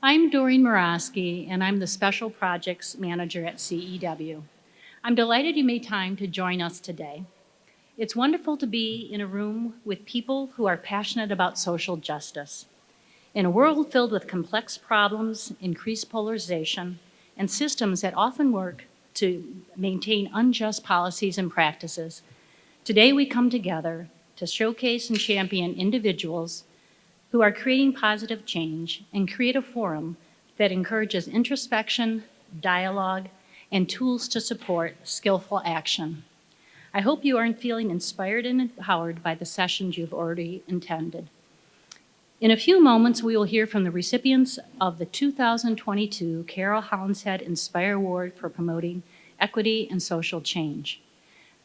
I'm Doreen Murawski, and I'm the Special Projects Manager at CEW. I'm delighted you made time to join us today. It's wonderful to be in a room with people who are passionate about social justice. In a world filled with complex problems, increased polarization, and systems that often work to maintain unjust policies and practices, today we come together to showcase and champion individuals who are creating positive change and create a forum that encourages introspection, dialogue, and tools to support skillful action. I hope you are feeling inspired and empowered by the sessions you've already attended. In a few moments, we will hear from the recipients of the 2022 Carol Hollenshead Inspire Award for promoting equity and social change.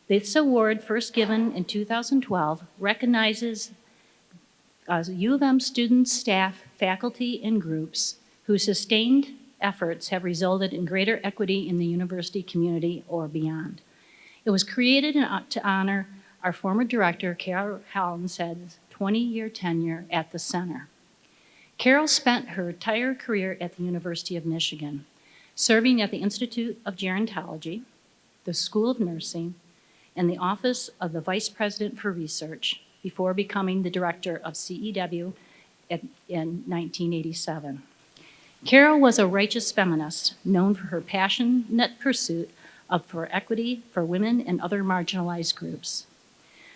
This award, first given in 2012, recognizes U of M students, staff, faculty, and groups whose sustained efforts have resulted in greater equity in the university community or beyond. It was created to honor our former director, Carol Hollenshed's 20-year tenure at the center. Carol spent her entire career at the University of Michigan, serving at the Institute of Gerontology, the School of Nursing, and the Office of the Vice President for Research before becoming the director of CEW in 1987. Carol was a righteous feminist known for her passionate pursuit for equity for women and other marginalized groups.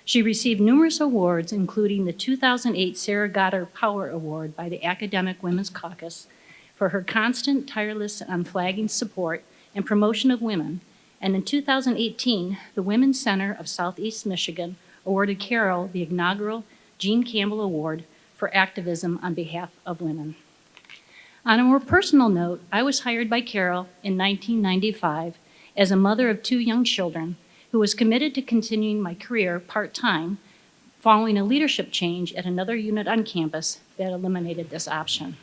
She received numerous awards, including the 2008 Sarah Goddard Power Award by the Academic Women's Caucus for her constant, tireless, and unflagging support and promotion of women. And in 2018, the Women's Center of Southeast Michigan awarded Carol the inaugural Jean Campbell Award for activism on behalf of women. On a more personal note, I was hired by Carol in 1995 as a mother of 2 young children who was committed to continuing my career part-time following a leadership change at another unit on campus that eliminated this option.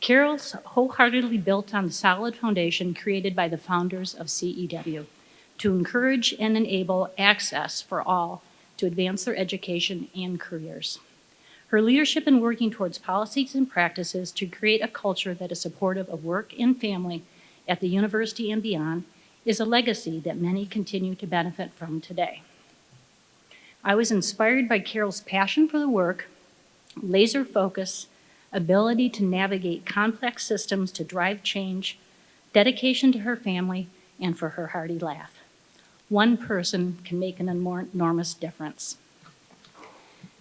Carol wholeheartedly built on the solid foundation created by the founders of CEW to encourage and enable access for all to advance their education and careers. Her leadership in working towards policies and practices to create a culture that is supportive of work and family at the university and beyond is a legacy that many continue to benefit from today. I was inspired by Carol's passion for the work, laser focus, ability to navigate complex systems to drive change, dedication to her family, and for her hearty laugh. One person can make an enormous difference.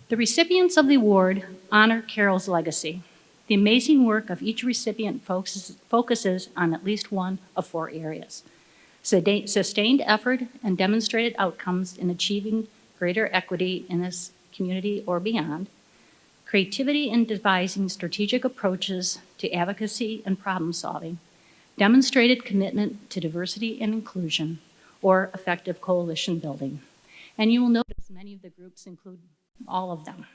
The recipients of the award honor Carol's legacy. The amazing work of each recipient focuses on at least one of 4 areas: sustained effort and demonstrated outcomes in achieving greater equity in this community or beyond, creativity in devising strategic approaches to advocacy and problem solving, demonstrated commitment to diversity and inclusion, or effective coalition building. And you will notice many of the groups include all of them.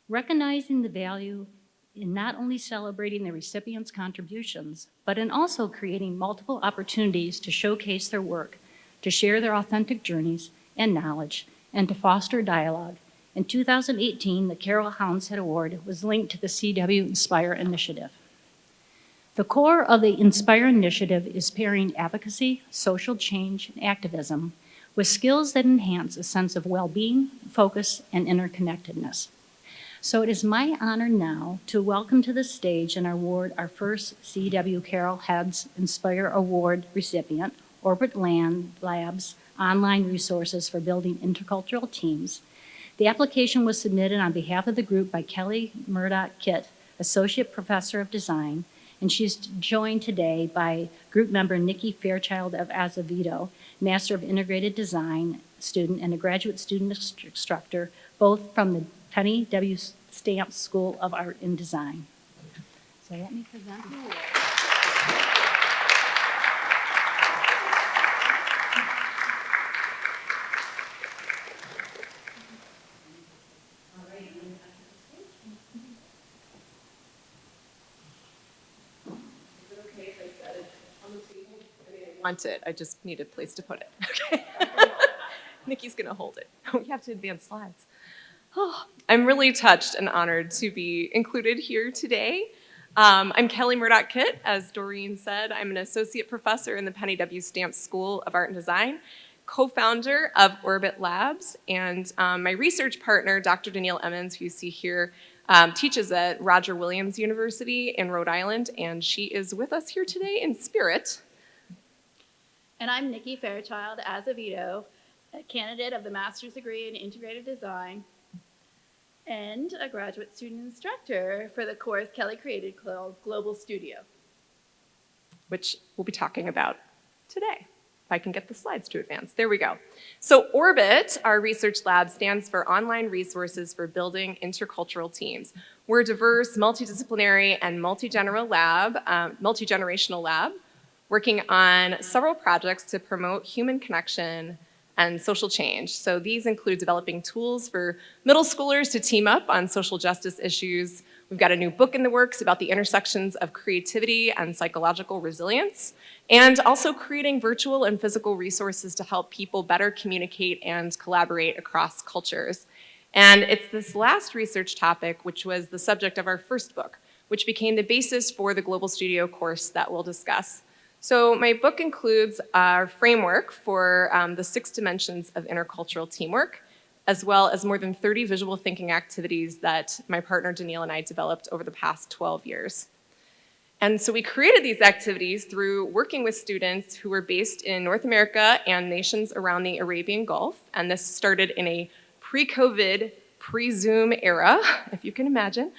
Recognizing the value in not only celebrating the recipients' contributions, but in also creating multiple opportunities to showcase their work, to share their authentic journeys and knowledge, and to foster dialogue. In 2018, the Carol Hollenshead Award was linked to the CEW Inspire Initiative. The core of the Inspire Initiative is pairing advocacy, social change, and activism with skills that enhance a sense of well-being, focus, and interconnectedness. So it is my honor now to welcome to the stage and award our first CEW Carol Heads Inspire Award recipient, Orbit Land Labs online resources for building intercultural teams. The application was submitted on behalf of the group by Kelly Murdoch-Kitt, Associate Professor of Design, and she's joined today by group member Nikki Fairchild of Azevedo, Master of Integrated Design student and a graduate student instructor, both from the Penny W. Stamp School of Art and Design. So let me present the award. Want it. I just need a place to put it. Okay. Nikki's gonna hold it. We have to advance slides. Oh, I'm really touched and honored to be included here today. I'm Kelly Murdoch-Kitt. As Doreen said, I'm an associate professor in the Penny W. Stamps School of Art and Design, co-founder of Orbit Labs, and my research partner, Dr. Danielle Emmons, who you see here, teaches at Roger Williams University in Rhode Island, and she is with us here today in spirit. And I'm Nikki Fairchild Azevedo, a candidate of the Master's degree in Integrated Design and a graduate student instructor for the course Kelly created called Global Studio, which we'll be talking about today. If I can get the slides to advance. There we go. So Orbit, our research lab, stands for Online Resources for Building Intercultural Teams. We're a diverse, multidisciplinary, and multi-generational lab working on several projects to promote human connection and social change. So these include developing tools for middle schoolers to team up on social justice issues. We've got a new book in the works about the intersections of creativity and psychological resilience, and also creating virtual and physical resources to help people better communicate and collaborate across cultures. And it's this last research topic which was the subject of our first book, which became the basis for the Global Studio course that we'll discuss. So my book includes our framework for the 6 dimensions of intercultural teamwork, as well as more than 30 visual thinking activities that my partner Danielle and I developed over the past 12 years. And so we created these activities through working with students who were based in North America and nations around the Arabian Gulf. And this started in a pre-COVID, pre-Zoom era, if you can imagine.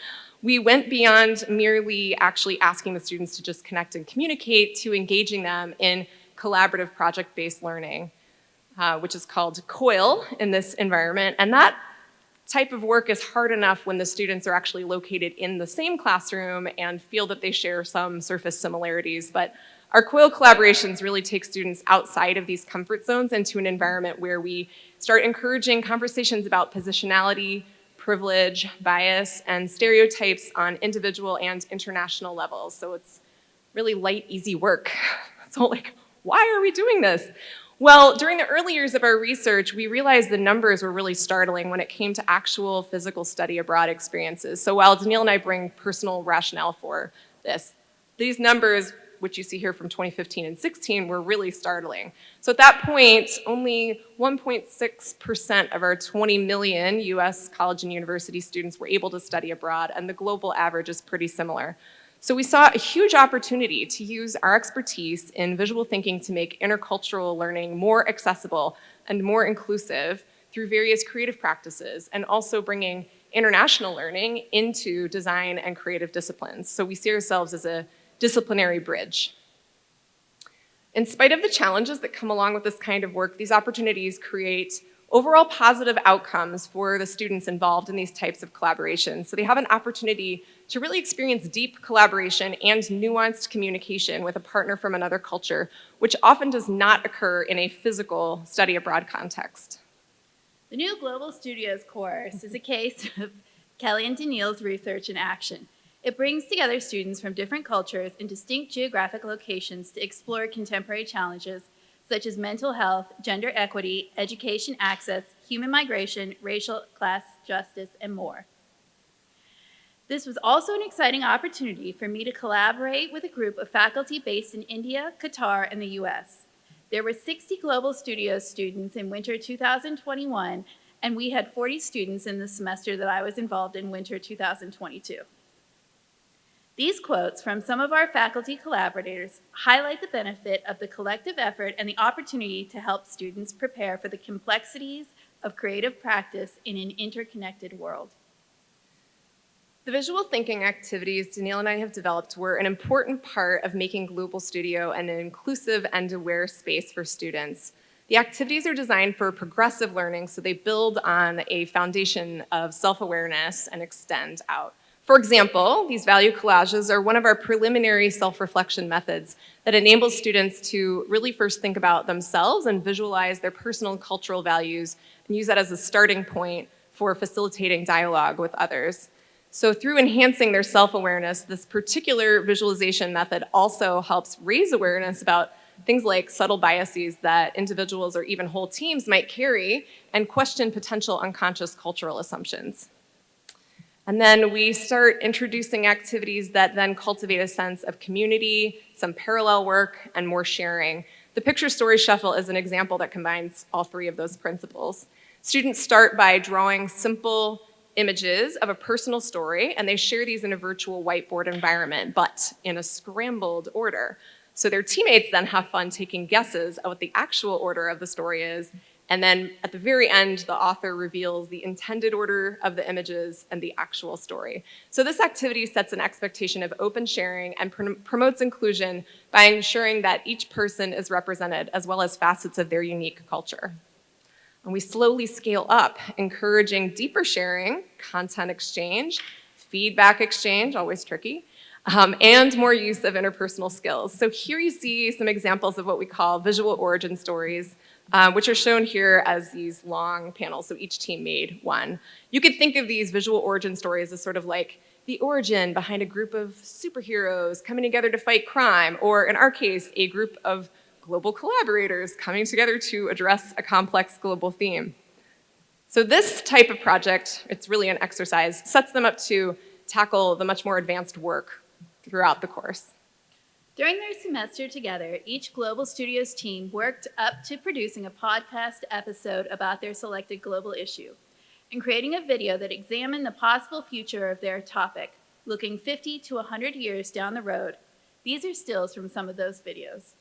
We went beyond merely actually asking the students to just connect and communicate to engaging them in collaborative project-based learning, which is called COIL in this environment. And that type of work is hard enough when the students are actually located in the same classroom and feel that they share some surface similarities. But our COIL collaborations really take students outside of these comfort zones into an environment where we start encouraging conversations about positionality, privilege, bias, and stereotypes on individual and international levels. So it's really light, easy work. So like, why are we doing this? Well, during the early years of our research, we realized the numbers were really startling when it came to actual physical study abroad experiences. So while Danielle and I bring personal rationale for this, these numbers, which you see here from 2015 and 16, were really startling. So at that point, only 1.6% of our 20 million US college and university students were able to study abroad, and the global average is pretty similar. So we saw a huge opportunity to use our expertise in visual thinking to make intercultural learning more accessible and more inclusive through various creative practices, and also bringing international learning into design and creative disciplines. So we see ourselves as a disciplinary bridge. In spite of the challenges that come along with this kind of work, these opportunities create overall positive outcomes for the students involved in these types of collaborations. So they have an opportunity to really experience deep collaboration and nuanced communication with a partner from another culture, which often does not occur in a physical study abroad context. The new Global Studios course is a case of Kelly and Danielle's research in action. It brings together students from different cultures in distinct geographic locations to explore contemporary challenges such as mental health, gender equity, education access, human migration, racial class justice, and more. This was also an exciting opportunity for me to collaborate with a group of faculty based in India, Qatar, and the US. There were 60 Global Studios students in winter 2021, and we had 40 students in the semester that I was involved in winter 2022. These quotes from some of our faculty collaborators highlight the benefit of the collective effort and the opportunity to help students prepare for the complexities of creative practice in an interconnected world. The visual thinking activities Danielle and I have developed were an important part of making Global Studio an inclusive and aware space for students. The activities are designed for progressive learning, so they build on a foundation of self-awareness and extend out. For example, these value collages are one of our preliminary self-reflection methods that enables students to really first think about themselves and visualize their personal and cultural values and use that as a starting point for facilitating dialogue with others. So through enhancing their self-awareness, this particular visualization method also helps raise awareness about things like subtle biases that individuals or even whole teams might carry and question potential unconscious cultural assumptions. And then we start introducing activities that then cultivate a sense of community, some parallel work, and more sharing. The picture story shuffle is an example that combines all three of those principles. Students start by drawing simple images of a personal story, and they share these in a virtual whiteboard environment, but in a scrambled order. So their teammates then have fun taking guesses at what the actual order of the story is, and then at the very end, the author reveals the intended order of the images and the actual story. So this activity sets an expectation of open sharing and promotes inclusion by ensuring that each person is represented as well as facets of their unique culture. And we slowly scale up, encouraging deeper sharing, content exchange, feedback exchange, always tricky, and more use of interpersonal skills. So here you see some examples of what we call visual origin stories, which are shown here as these long panels, so each team made one. You could think of these visual origin stories as sort of like the origin behind a group of superheroes coming together to fight crime, or in our case, a group of global collaborators coming together to address a complex global theme. So this type of project, it's really an exercise, sets them up to tackle the much more advanced work throughout the course. During their semester together, each Global Studios team worked up to producing a podcast episode about their selected global issue and creating a video that examined the possible future of their topic, looking 50 to 100 years down the road. These are stills from some of those videos.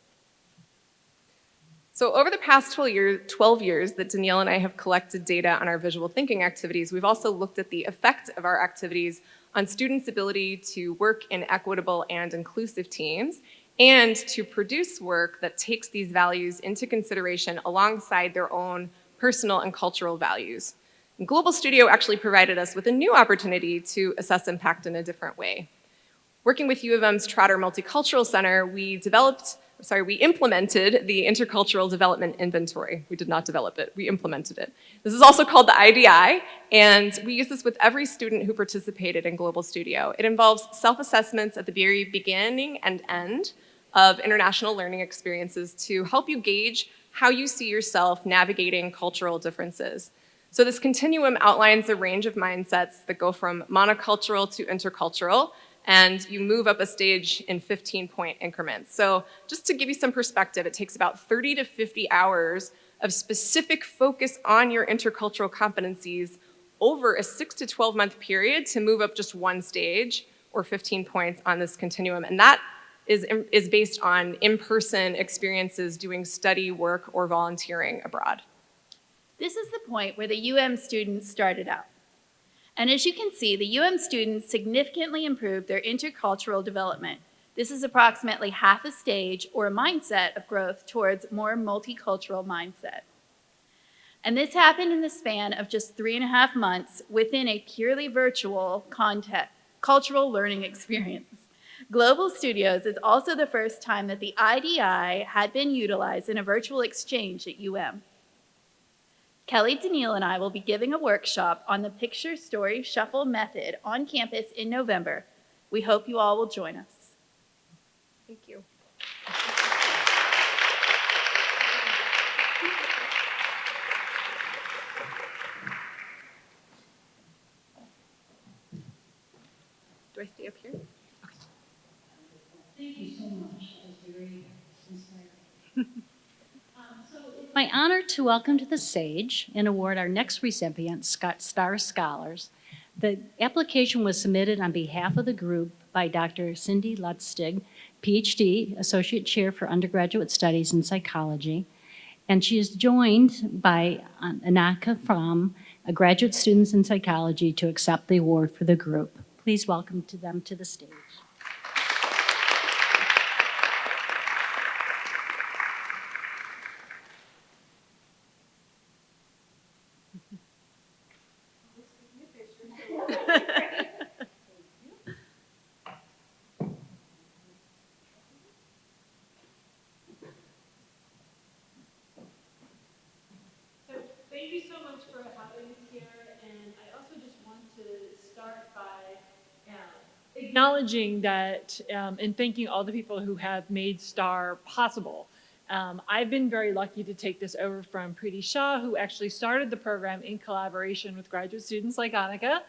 So over the past 12 years that Danielle and I have collected data on our visual thinking activities, we've also looked at the effect of our activities on students' ability to work in equitable and inclusive teams and to produce work that takes these values into consideration alongside their own personal and cultural values. And Global Studio actually provided us with a new opportunity to assess impact in a different way. Working with U of M's Trotter Multicultural Center, we implemented the Intercultural Development Inventory. We did not develop it, we implemented it. This is also called the IDI, and we use this with every student who participated in Global Studio. It involves self-assessments at the very beginning and end of international learning experiences to help you gauge how you see yourself navigating cultural differences. So this continuum outlines a range of mindsets that go from monocultural to intercultural, and you move up a stage in 15-point increments. So just to give you some perspective, it takes about 30 to 50 hours of specific focus on your intercultural competencies over a 6 to 12-month period to move up just one stage or 15 points on this continuum. And that is based on in-person experiences doing study work or volunteering abroad. This is the point where the UM students started out. And as you can see, the UM students significantly improved their intercultural development. This is approximately half a stage or a mindset of growth towards more multicultural mindset. And this happened in the span of just 3.5 months within a purely virtual cultural learning experience. Global Studios is also the first time that the IDI had been utilized in a virtual exchange at UM. Kelly, Danielle, and I will be giving a workshop on the Picture Story Shuffle method on campus in November. We hope you all will join us. Thank you. Do I stay up here? Thank you so much. That was very inspiring. It's my honor to welcome to the stage and award our next recipient, Star Scholars. The application was submitted on behalf of the group by Dr. Cindy Lutztig, PhD, Associate Chair for Undergraduate Studies in Psychology, and she is joined by Anaka Fromm, a graduate student in psychology, to accept the award for the group. Please welcome them to the stage. Thank you so much for having us here, and I also just want to start by acknowledging that and thanking all the people who have made STAR possible. I've been very lucky to take this over from Preeti Shah, who actually started the program in collaboration with graduate students like Annika.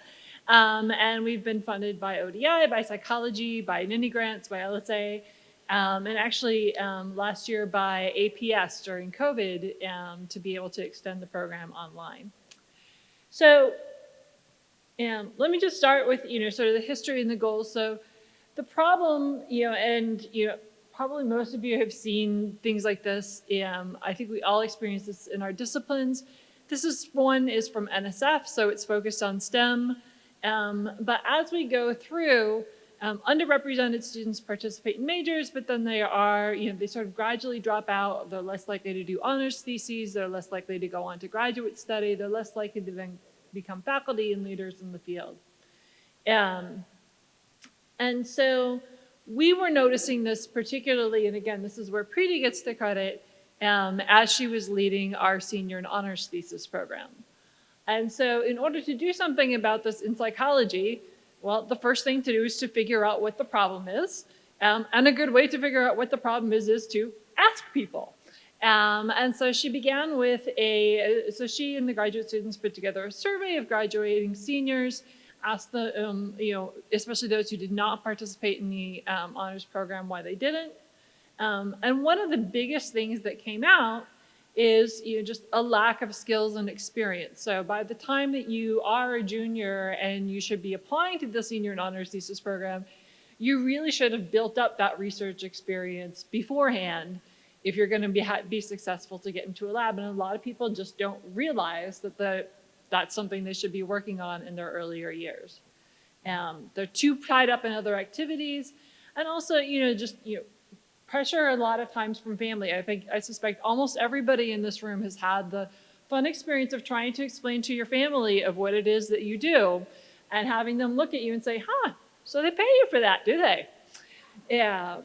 And we've been funded by ODI, by Psychology, by Ninny Grants, by LSA, and actually last year by APS during COVID to be able to extend the program online. So let me just start with, sort of the history and the goals. So the problem, and, probably most of you have seen things like this. I think we all experience this in our disciplines. One is from NSF, so it's focused on STEM. But as we go through, underrepresented students participate in majors, but then they sort of gradually drop out. They're less likely to do honors theses. They're less likely to go on to graduate study. They're less likely to then become faculty and leaders in the field. And so we were noticing this particularly, and again, this is where Preeti gets the credit, as she was leading our senior and honors thesis program. And so in order to do something about this in psychology, well, the first thing to do is to figure out what the problem is. And a good way to figure out what the problem is to ask people. And so she began with so she and the graduate students put together a survey of graduating seniors, asked the, especially those who did not participate in the honors program, why they didn't. And one of the biggest things that came out is just a lack of skills and experience. So by the time that you are a junior and you should be applying to the senior and honors thesis program, you really should have built up that research experience beforehand if you're going to be successful to get into a lab. And a lot of people just don't realize that that's something they should be working on in their earlier years. They're too tied up in other activities, and also pressure a lot of times from family. I suspect almost everybody in this room has had the fun experience of trying to explain to your family of what it is that you do, and having them look at you and say, "Huh, so they pay you for that, do they?" Yeah.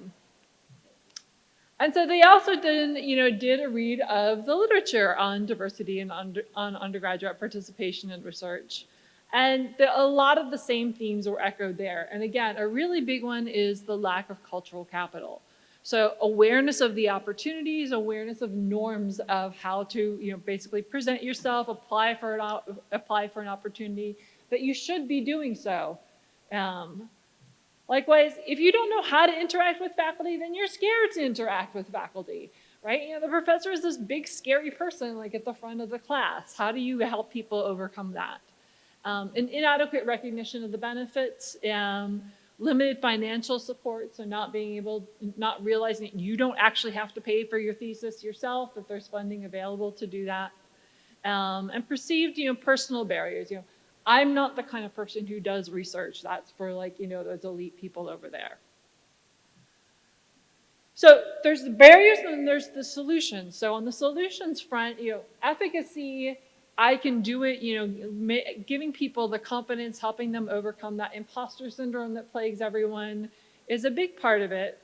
And so they also did a read of the literature on diversity and on undergraduate participation and research. And a lot of the same themes were echoed there. And again, a really big one is the lack of cultural capital. So awareness of the opportunities, awareness of norms of how to basically present yourself, apply for an opportunity, that you should be doing so. Likewise, if you don't know how to interact with faculty, then you're scared to interact with faculty, right? The professor is this big, scary person like at the front of the class. How do you help people overcome that? An inadequate recognition of the benefits, limited financial support, so not realizing that you don't actually have to pay for your thesis yourself, that there's funding available to do that, and perceived, personal barriers. I'm not the kind of person who does research. That's for those elite people over there. So there's the barriers and then there's the solutions. So on the solutions front, efficacy, I can do it, giving people the confidence, helping them overcome that imposter syndrome that plagues everyone is a big part of it.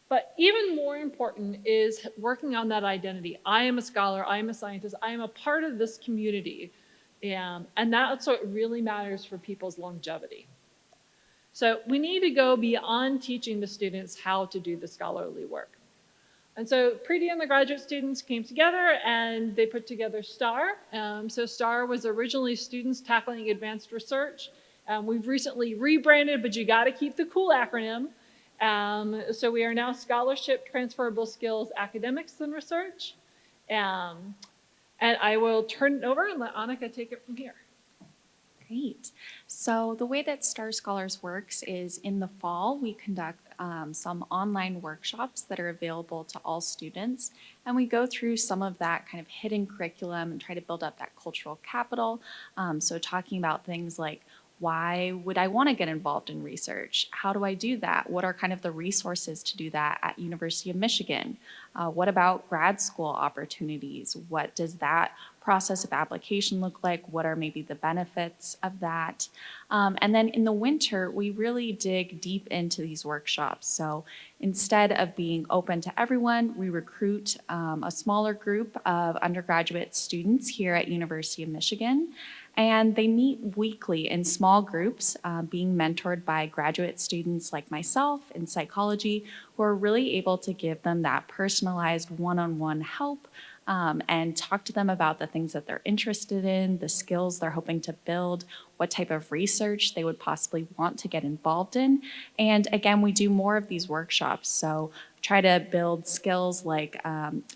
But even more important is working on that identity. I am a scholar, I am a scientist, I am a part of this community. And that's what really matters for people's longevity. So we need to go beyond teaching the students how to do the scholarly work. And so Preeti and the graduate students came together and they put together STAR. So STAR was originally Students Tackling Advanced Research. We've recently rebranded, but you gotta keep the cool acronym. So we are now Scholarship, Transferable Skills, Academics, and Research. And I will turn it over and let Annika take it from here. Great. So the way that Star Scholars works is in the fall, we conduct some online workshops that are available to all students. And we go through some of that kind of hidden curriculum and try to build up that cultural capital. So talking about things like, why would I want to get involved in research? How do I do that? What are kind of the resources to do that at University of Michigan? What about grad school opportunities? What does that process of application look like? What are maybe the benefits of that? And then in the winter, we really dig deep into these workshops. So instead of being open to everyone, we recruit a smaller group of undergraduate students here at University of Michigan. And they meet weekly in small groups, being mentored by graduate students like myself in psychology, who are really able to give them that personalized one-on-one help and talk to them about the things that they're interested in, the skills they're hoping to build, what type of research they would possibly want to get involved in. And again, we do more of these workshops. So try to build skills like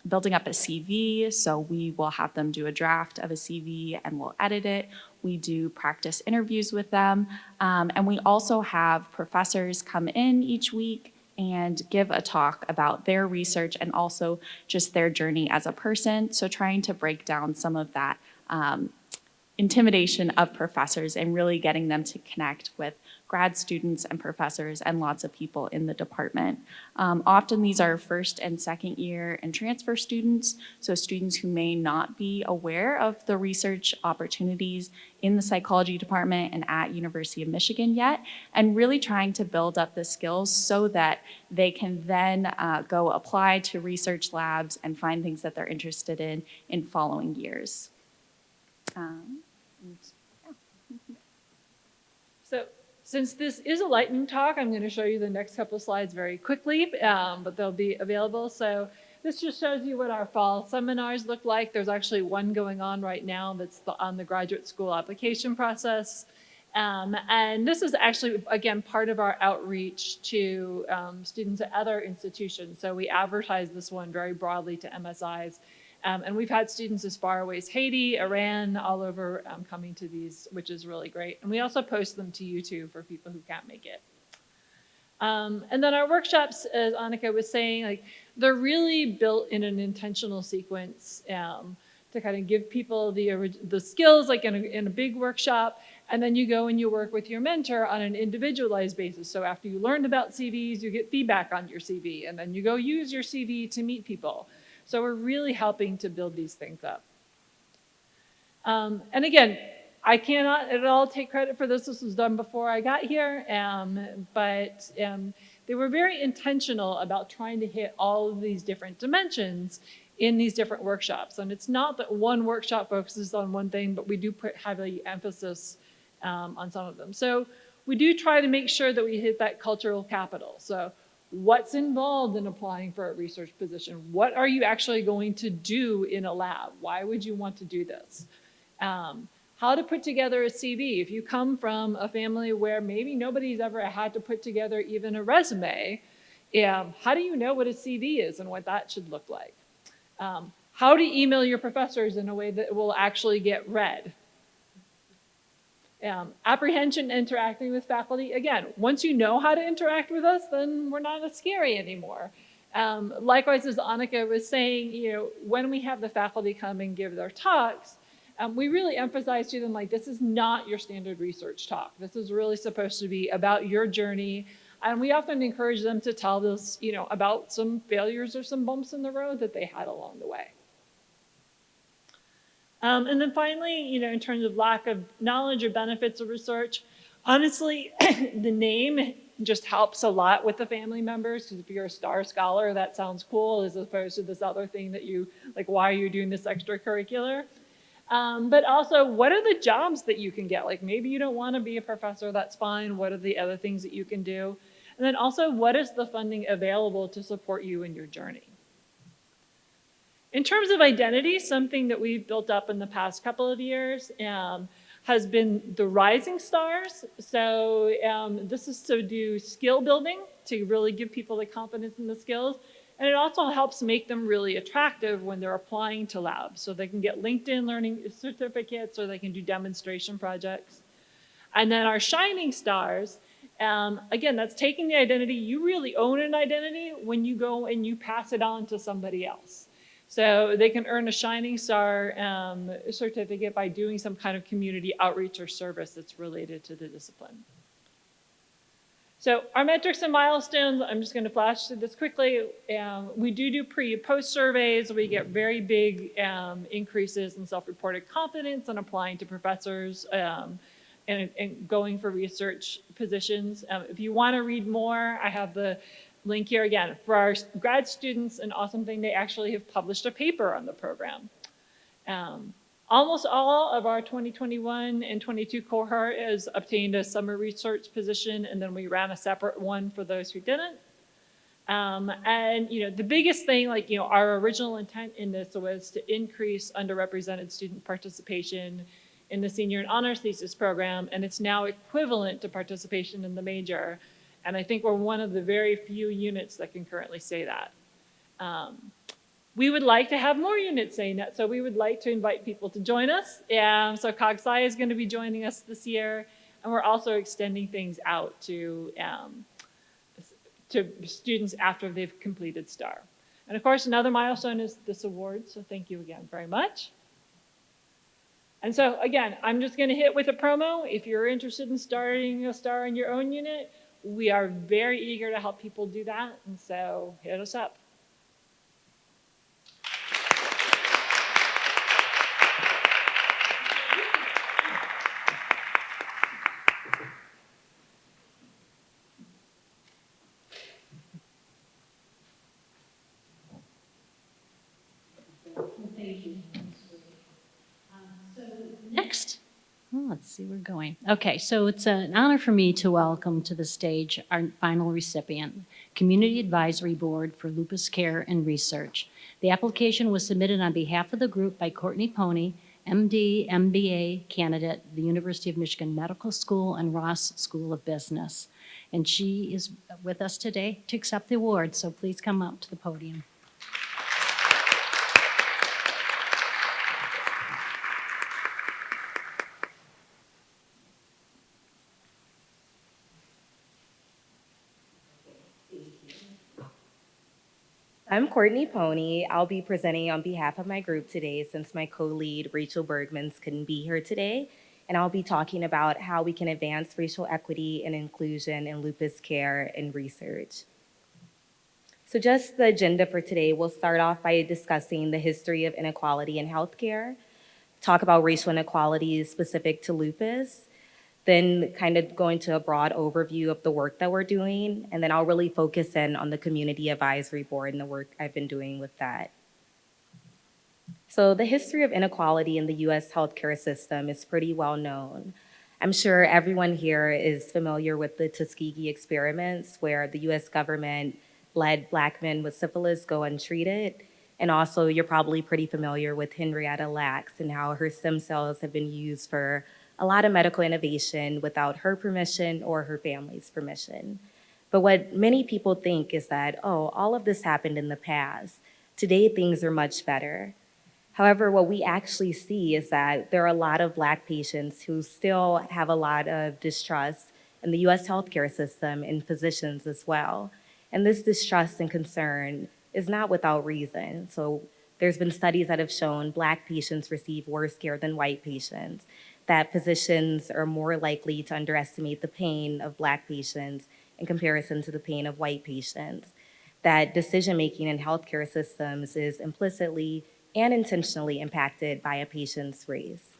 building up a CV. So we will have them do a draft of a CV and we'll edit it. We do practice interviews with them. And we also have professors come in each week and give a talk about their research and also just their journey as a person. So trying to break down some of that intimidation of professors and really getting them to connect with grad students and professors and lots of people in the department. Often these are first and second year and transfer students, so students who may not be aware of the research opportunities in the psychology department and at University of Michigan yet, and really trying to build up the skills so that they can then go apply to research labs and find things that they're interested in following years. So since this is a lightning talk, I'm going to show you the next couple of slides very quickly, but they'll be available. So this just shows you what our fall seminars look like. There's actually one going on right now that's on the graduate school application process. And this is actually, again, part of our outreach to students at other institutions. So we advertise this one very broadly to MSIs. And we've had students as far away as Haiti, Iran, all over coming to these, which is really great. And we also post them to YouTube for people who can't make it. And then our workshops, as Annika was saying, like they're really built in an intentional sequence to kind of give people the skills, like in a big workshop. And then you go and you work with your mentor on an individualized basis. So after you learned about CVs, you get feedback on your CV. And then you go use your CV to meet people. So we're really helping to build these things up. And again, I cannot at all take credit for this. This was done before I got here, but they were very intentional about trying to hit all of these different dimensions in these different workshops. And it's not that one workshop focuses on one thing, but we do put heavy emphasis on some of them. So we do try to make sure that we hit that cultural capital. So what's involved in applying for a research position? What are you actually going to do in a lab? Why would you want to do this? How to put together a CV. If you come from a family where maybe nobody's ever had to put together even a resume, how do you know what a CV is and what that should look like? How to email your professors in a way that will actually get read. Apprehension interacting with faculty. Again, once you know how to interact with us, then we're not as scary anymore. Likewise, as Annika was saying, when we have the faculty come and give their talks, we really emphasize to them, like, this is not your standard research talk. This is really supposed to be about your journey. And we often encourage them to tell us, about some failures or some bumps in the road that they had along the way. And then finally, in terms of lack of knowledge or benefits of research, honestly, the name just helps a lot with the family members, because if you're a star scholar, that sounds cool, as opposed to this other thing that you, like, why are you doing this extracurricular? But also, what are the jobs that you can get? Like, maybe you don't want to be a professor, that's fine. What are the other things that you can do? And then also, what is the funding available to support you in your journey? In terms of identity, something that we've built up in the past couple of years has been the rising stars. So this is to do skill building, to really give people the confidence in the skills. And it also helps make them really attractive when they're applying to labs. So they can get LinkedIn learning certificates, or they can do demonstration projects. And then our shining stars, again, that's taking the identity. You really own an identity when you go and you pass it on to somebody else. So they can earn a Shining Star certificate by doing some kind of community outreach or service that's related to the discipline. So our metrics and milestones, I'm just going to flash through this quickly. We do pre and post surveys. We get very big increases in self-reported confidence in applying to professors and going for research positions. If you want to read more, I have the link here again. For our grad students, an awesome thing, they actually have published a paper on the program. Almost all of our 2021 and 22 cohort has obtained a summer research position, and then we ran a separate one for those who didn't. And the biggest thing, our original intent in this was to increase underrepresented student participation in the senior and honors thesis program, and it's now equivalent to participation in the major. And I think we're one of the very few units that can currently say that. We would like to have more units saying that, so we would like to invite people to join us. So CogSci is going to be joining us this year, and we're also extending things out to students after they've completed STAR. And of course, another milestone is this award, so thank you again very much. And so again, I'm just going to hit with a promo. If you're interested in starting a STAR in your own unit, we are very eager to help people do that, and so hit us up. Thank you. So next, let's see where we're going. Okay, so it's an honor for me to welcome to the stage our final recipient, Community Advisory Board for Lupus Care and Research. The application was submitted on behalf of the group by Courtney Pony, MD, MBA candidate, the University of Michigan Medical School and Ross School of Business. And she is with us today to accept the award, so please come up to the podium. I'm Courtney Pony. I'll be presenting on behalf of my group today since my co-lead, Rachel Bergmans, couldn't be here today. And I'll be talking about how we can advance racial equity and inclusion in lupus care and research. So just the agenda for today, we'll start off by discussing the history of inequality in healthcare, talk about racial inequalities specific to lupus, then kind of go into a broad overview of the work that we're doing, and then I'll really focus in on the Community Advisory Board and the work I've been doing with that. So the history of inequality in the US healthcare system is pretty well known. I'm sure everyone here is familiar with the Tuskegee experiments, where the US government let Black men with syphilis go untreated. And also, you're probably pretty familiar with Henrietta Lacks and how her stem cells have been used for a lot of medical innovation without her permission or her family's permission. But what many people think is that, oh, all of this happened in the past. Today, things are much better. However, what we actually see is that there are a lot of Black patients who still have a lot of distrust in the US healthcare system and physicians as well. And this distrust and concern is not without reason. So there's been studies that have shown Black patients receive worse care than white patients, that physicians are more likely to underestimate the pain of Black patients in comparison to the pain of white patients, that decision-making in healthcare systems is implicitly and intentionally impacted by a patient's race.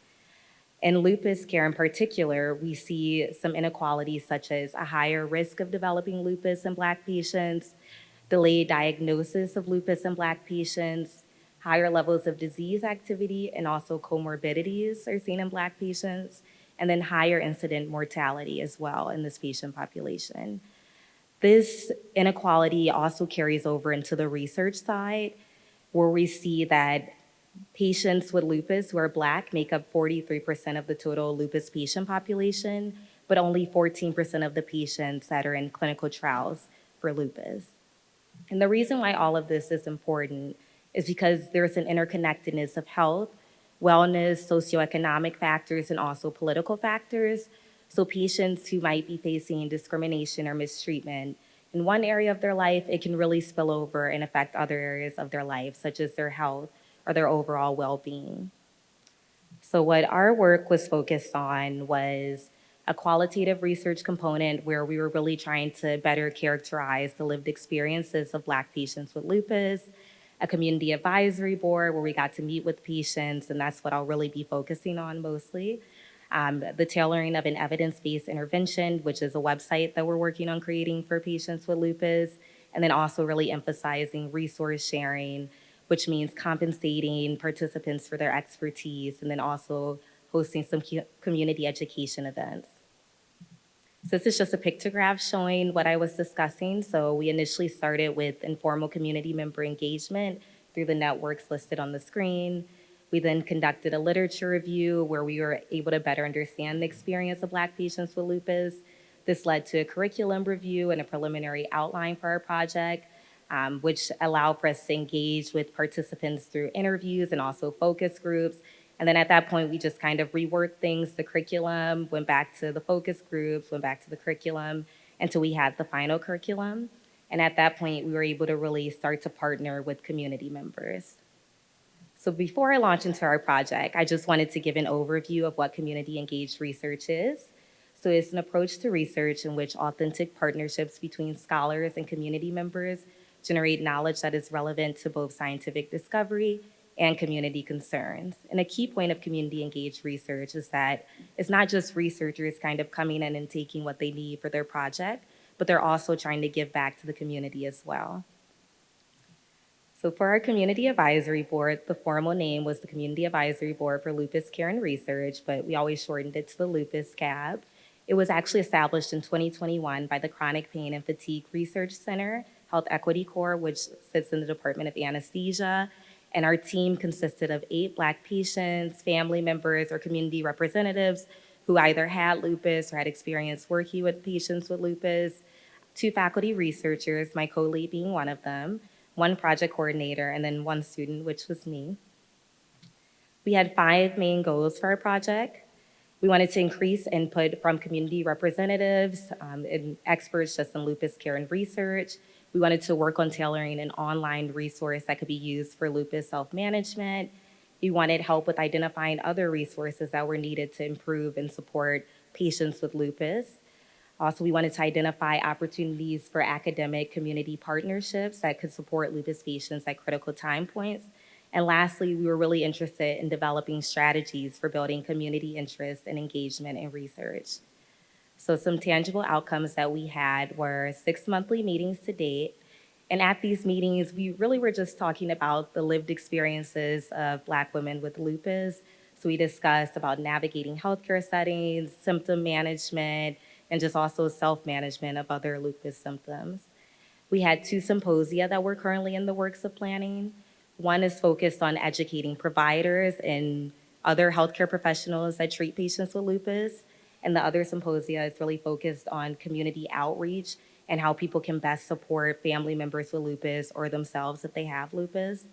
In lupus care in particular, we see some inequalities such as a higher risk of developing lupus in Black patients, delayed diagnosis of lupus in Black patients, higher levels of disease activity and also comorbidities are seen in Black patients, and then higher incident mortality as well in this patient population. This inequality also carries over into the research side, where we see that patients with lupus who are Black make up 43% of the total lupus patient population, but only 14% of the patients that are in clinical trials for lupus. And the reason why all of this is important is because there's an interconnectedness of health, wellness, socioeconomic factors, and also political factors. So patients who might be facing discrimination or mistreatment in one area of their life, it can really spill over and affect other areas of their life, such as their health or their overall well-being. So what our work was focused on was a qualitative research component where we were really trying to better characterize the lived experiences of Black patients with lupus, a community advisory board where we got to meet with patients, and that's what I'll really be focusing on mostly. The tailoring of an evidence-based intervention, which is a website that we're working on creating for patients with lupus, and then also really emphasizing resource sharing, which means compensating participants for their expertise, and then also hosting some community education events. So this is just a pictograph showing what I was discussing. So we initially started with informal community member engagement through the networks listed on the screen. We then conducted a literature review where we were able to better understand the experience of Black patients with lupus. This led to a curriculum review and a preliminary outline for our project, which allowed for us to engage with participants through interviews and also focus groups. And then at that point, we just kind of reworked things, the curriculum, went back to the focus groups, went back to the curriculum, until we had the final curriculum. And at that point, we were able to really start to partner with community members. So before I launch into our project, I just wanted to give an overview of what community engaged research is. So it's an approach to research in which authentic partnerships between scholars and community members generate knowledge that is relevant to both scientific discovery and community concerns. And a key point of community engaged research is that it's not just researchers kind of coming in and taking what they need for their project, but they're also trying to give back to the community as well. So for our Community Advisory Board, the formal name was the Community Advisory Board for Lupus Care and Research, but we always shortened it to the Lupus CAB. It was actually established in 2021 by the Chronic Pain and Fatigue Research Center, Health Equity Corps, which sits in the Department of Anesthesia. And our team consisted of 8 Black patients, family members, or community representatives who either had lupus or had experience working with patients with lupus, 2 faculty researchers, my co-lead being one of them, 1 project coordinator, and then 1 student, which was me. We had 5 main goals for our project. We wanted to increase input from community representatives and experts just in lupus care and research. We wanted to work on tailoring an online resource that could be used for lupus self-management. We wanted help with identifying other resources that were needed to improve and support patients with lupus. Also, we wanted to identify opportunities for academic community partnerships that could support lupus patients at critical time points. And lastly, we were really interested in developing strategies for building community interest and engagement in research. So some tangible outcomes that we had were 6 monthly meetings to date. And at these meetings, we really were just talking about the lived experiences of Black women with lupus. So we discussed about navigating healthcare settings, symptom management, and just also self-management of other lupus symptoms. We had 2 symposia that we're currently in the works of planning. One is focused on educating providers and other healthcare professionals that treat patients with lupus. And the other symposia is really focused on community outreach and how people can best support family members with lupus or themselves if they have lupus.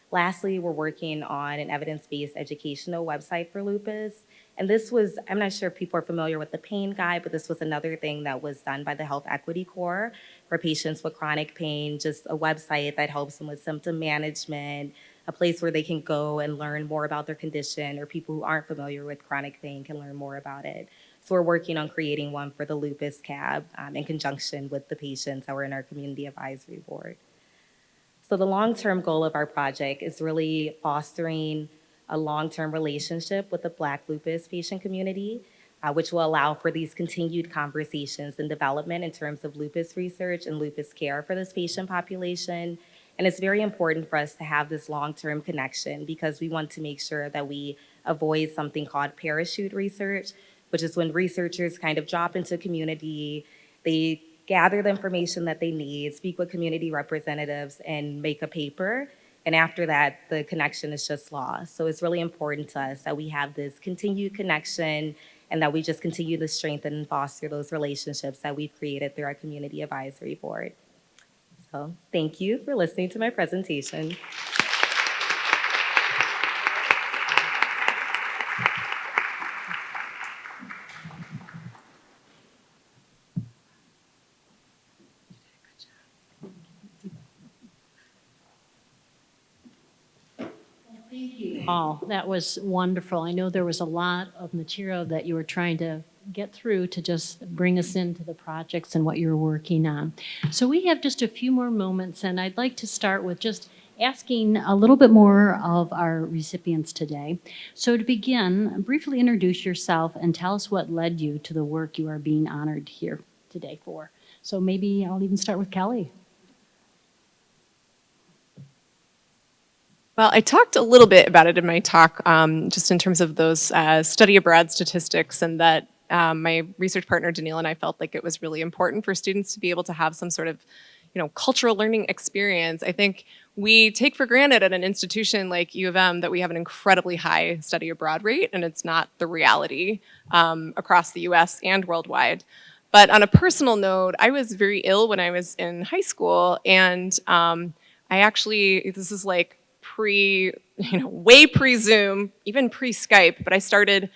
Lastly, we're working on an evidence-based educational website for lupus. And this was, I'm not sure if people are familiar with the pain guide, but this was another thing that was done by the Health Equity Corps for patients with chronic pain, just a website that helps them with symptom management, a place where they can go and learn more about their condition, or people who aren't familiar with chronic pain can learn more about it. So we're working on creating one for the Lupus CAB in conjunction with the patients that were in our Community Advisory Board. So the long-term goal of our project is really fostering a long-term relationship with the Black lupus patient community, which will allow for these continued conversations and development in terms of lupus research and lupus care for this patient population. And it's very important for us to have this long-term connection because we want to make sure that we avoid something called parachute research, which is when researchers kind of drop into community, they gather the information that they need, speak with community representatives, and make a paper. And after that, the connection is just lost. So it's really important to us that we have this continued connection and that we just continue to strengthen and foster those relationships that we've created through our Community Advisory Board. So thank you for listening to my presentation. Oh, that was wonderful. I know there was a lot of material that you were trying to get through to just bring us into the projects and what you're working on. So we have just a few more moments, and I'd like to start with just asking a little bit more of our recipients today. So to begin, briefly introduce yourself and tell us what led you to the work you are being honored here today for. So maybe I'll even start with Kelly. Well, I talked a little bit about it in my talk, just in terms of those study abroad statistics, and that my research partner Danielle and I felt like it was really important for students to be able to have some sort of cultural learning experience. I think we take for granted at an institution like U of M that we have an incredibly high study abroad rate, and it's not the reality across the US and worldwide. But on a personal note, I was very ill when I was in high school, and I actually, this is like way pre-Zoom, even pre-Skype, but I started,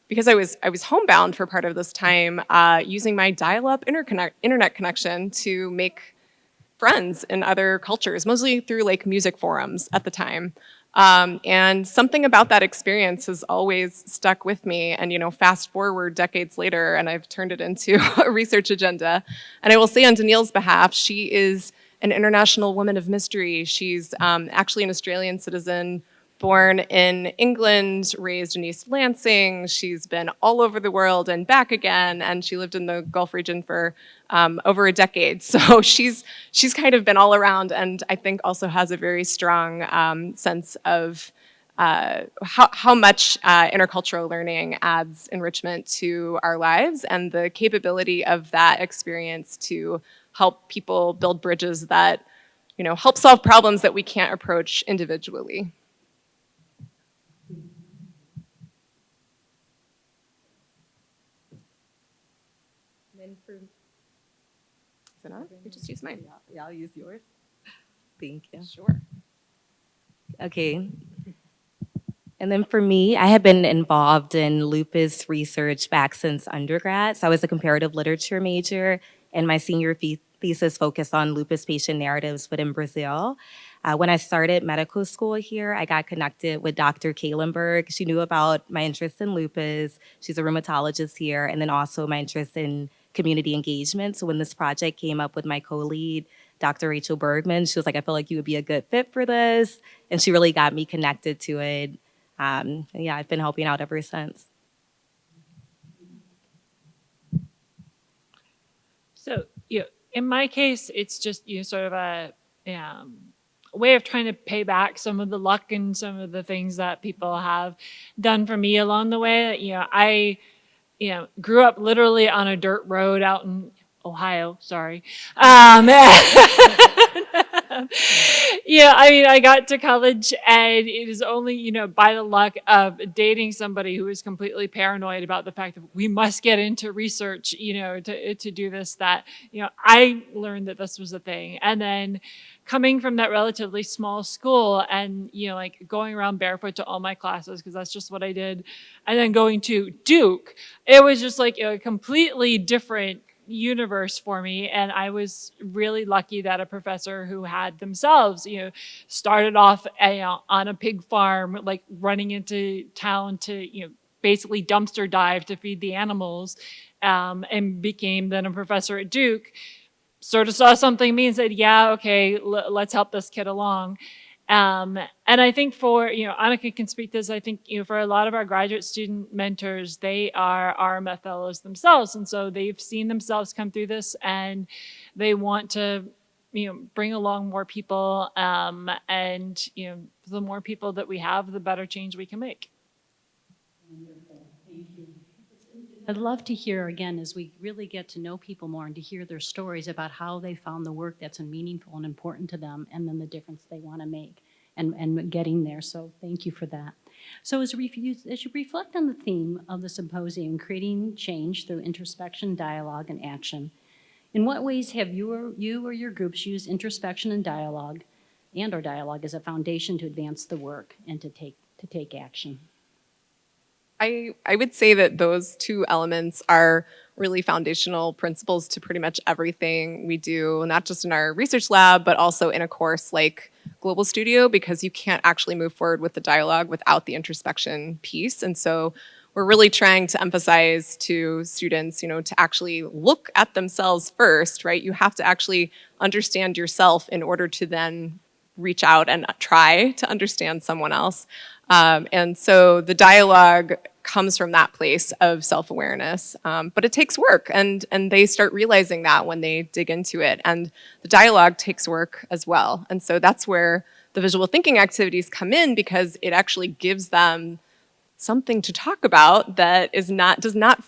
because I was homebound for part of this time, using my dial-up internet connection to make friends in other cultures, mostly through like music forums at the time. And something about that experience has always stuck with me. And fast forward decades later, and I've turned it into a research agenda. And I will say on Danielle's behalf, she is an international woman of mystery. She's actually an Australian citizen, born in England, raised in East Lansing. She's been all over the world and back again, and she lived in the Gulf region for over a decade. So she's kind of been all around, and I think also has a very strong sense of how much intercultural learning adds enrichment to our lives, and the capability of that experience to help people build bridges that help solve problems that we can't approach individually. Is it on? You just use mine. Yeah, I'll use yours. Thank you. Sure. Okay. And then for me, I have been involved in lupus research back since undergrad. So I was a comparative literature major, and my senior thesis focused on lupus patient narratives within Brazil. When I started medical school here, I got connected with Dr. Kalenberg. She knew about my interest in lupus. She's a rheumatologist here, and then also my interest in community engagement. So when this project came up with my co-lead, Dr. Rachel Bergman, she was like, I feel like you would be a good fit for this. And she really got me connected to it. And yeah, I've been helping out ever since. So, in my case, it's just sort of a way of trying to pay back some of the luck and some of the things that people have done for me along the way. I grew up literally on a dirt road out in Ohio. Sorry. I got to college, and it is only, by the luck of dating somebody who was completely paranoid about the fact that we must get into research, to do this, that, I learned that this was a thing. And then coming from that relatively small school and, going around barefoot to all my classes, because that's just what I did. And then going to Duke, it was just like a completely different universe for me. And I was really lucky that a professor who had themselves, started off on a pig farm, like running into town to, basically dumpster dive to feed the animals, and became then a professor at Duke, sort of saw something in me and said, yeah, okay, let's help this kid along. And I think for, Annika can speak to this, I think, for a lot of our graduate student mentors, they are RMF fellows themselves. And so they've seen themselves come through this, and they want to, bring along more people. And, the more people that we have, the better change we can make. I'd love to hear again, as we really get to know people more, and to hear their stories about how they found the work that's meaningful and important to them, and then the difference they want to make, and getting there. So thank you for that. So as you reflect on the theme of the symposium, creating change through introspection, dialogue, and action, in what ways have you or your groups used introspection and dialogue or dialogue as a foundation to advance the work and to take action? I would say that those two elements are really foundational principles to pretty much everything we do, not just in our research lab, but also in a course like Global Studio, because you can't actually move forward with the dialogue without the introspection piece. And so we're really trying to emphasize to students, to actually look at themselves first, right? You have to actually understand yourself in order to then reach out and try to understand someone else. And so the dialogue comes from that place of self-awareness, but it takes work, and they start realizing that when they dig into it. And the dialogue takes work as well. And so that's where the visual thinking activities come in, because it actually gives them something to talk about that does not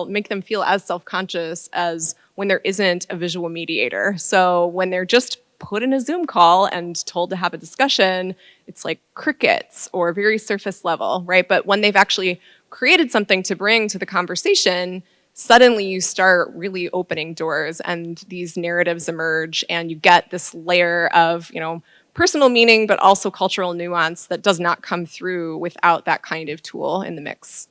make them feel as self-conscious as when there isn't a visual mediator. So when they're just put in a Zoom call and told to have a discussion, it's like crickets or very surface level, right? But when they've actually created something to bring to the conversation, suddenly you start really opening doors and these narratives emerge and you get this layer of, personal meaning, but also cultural nuance that does not come through without that kind of tool in the mix.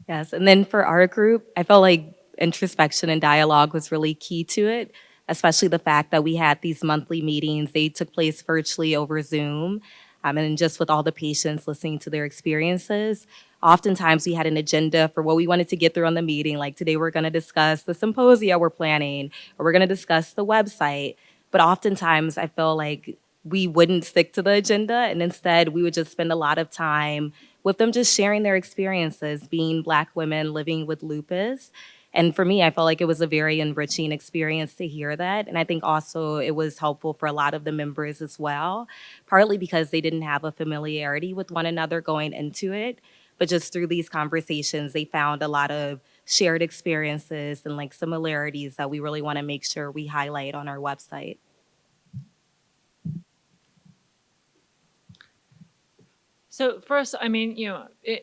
Yes, and then for our group, I felt like introspection and dialogue was really key to it, especially the fact that we had these monthly meetings. They took place virtually over Zoom, and just with all the patients listening to their experiences. Oftentimes we had an agenda for what we wanted to get through on the meeting, like today we're gonna discuss the symposia we're planning, or we're gonna discuss the website. But oftentimes I feel like we wouldn't stick to the agenda, and instead we would just spend a lot of time with them just sharing their experiences being Black women living with lupus. And for me, I felt like it was a very enriching experience to hear that. And I think also it was helpful for a lot of the members as well, partly because they didn't have a familiarity with one another going into it. But just through these conversations, they found a lot of shared experiences and like similarities that we really want to make sure we highlight on our website. So first, I mean,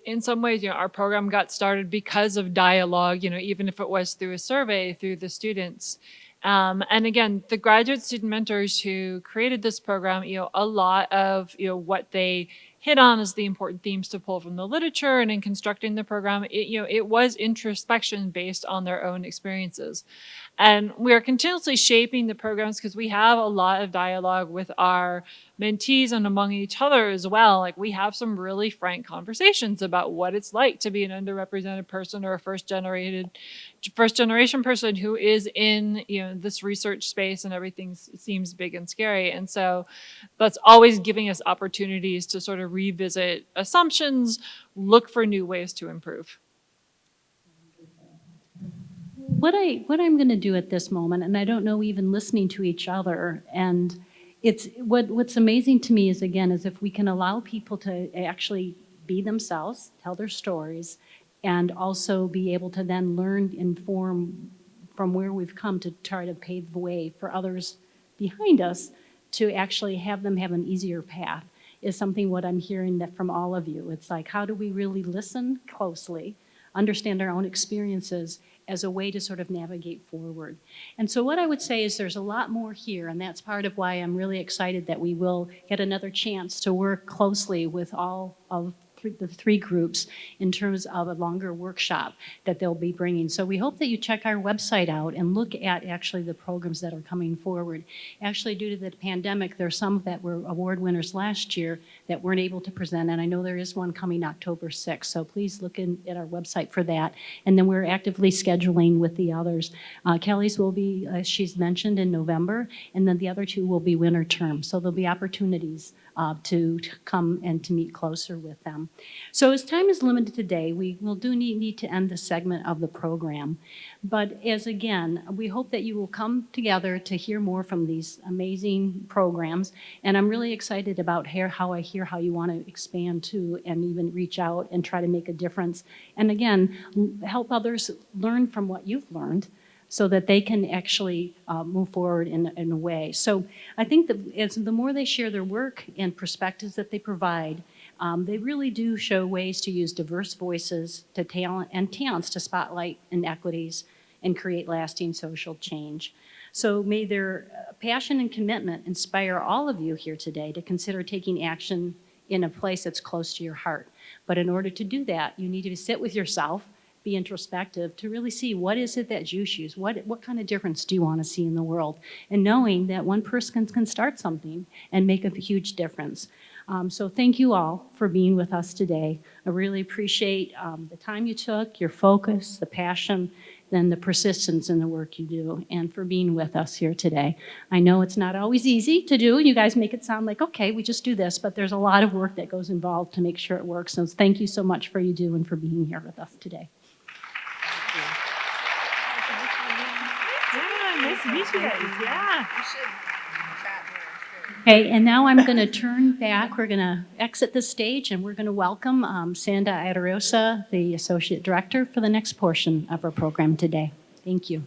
in some ways, our program got started because of dialogue, even if it was through a survey through the students. And again, the graduate student mentors who created this program, a lot of, what they hit on as the important themes to pull from the literature and in constructing the program, it was introspection based on their own experiences. And we are continuously shaping the programs because we have a lot of dialogue with our mentees and among each other as well. Like we have some really frank conversations about what it's like to be an underrepresented person or a first generation person who is in this research space and everything seems big and scary. And so that's always giving us opportunities to sort of revisit assumptions, look for new ways to improve. What I'm going to do at this moment, and I don't know, even listening to each other, and it's what's amazing to me is if we can allow people to actually be themselves, tell their stories, and also be able to then learn and form from where we've come to try to pave the way for others behind us to actually have them have an easier path is something what I'm hearing that from all of you. It's like, how do we really listen closely, understand our own experiences as a way to sort of navigate forward. And so what I would say is there's a lot more here, and that's part of why I'm really excited that we will get another chance to work closely with all of the three groups in terms of a longer workshop that they'll be bringing. So we hope that you check our website out and look at actually the programs that are coming forward. Actually, due to the pandemic, there's some that were award winners last year that weren't able to present, and I know there is one coming October 6th, so please look at our website for that. And then we're actively scheduling with the others. Kelly's will be, as she's mentioned, in November, and then the other two will be winter term. So there'll be opportunities to come and to meet closer with them. So as time is limited today, we will need to end this segment of the program. But we hope that you will come together to hear more from these amazing programs. And I'm really excited about how you want to expand too and even reach out and try to make a difference. And again, help others learn from what you've learned so that they can actually move forward in a way. So I think that as the more they share their work and perspectives that they provide, they really do show ways to use diverse voices to talents to spotlight inequities and create lasting social change. So may their passion and commitment inspire all of you here today to consider taking action in a place that's close to your heart. But in order to do that, you need to sit with yourself, be introspective to really see what is it that you choose, what kind of difference do you want to see in the world, and knowing that one person can start something and make a huge difference. So thank you all for being with us today. I really appreciate the time you took, your focus, the passion, and the persistence in the work you do, and for being with us here today. I know it's not always easy to do. You guys make it sound like, okay, we just do this, but there's a lot of work that goes involved to make sure it works. So thank you so much for you do and for being here with us today. Yeah, nice to meet you guys. Yeah. We should chat more soon. Okay, and now I'm going to turn back. We're going to exit the stage and we're going to welcome Sanda Ayarosa, the Associate Director, for the next portion of our program today. Thank you.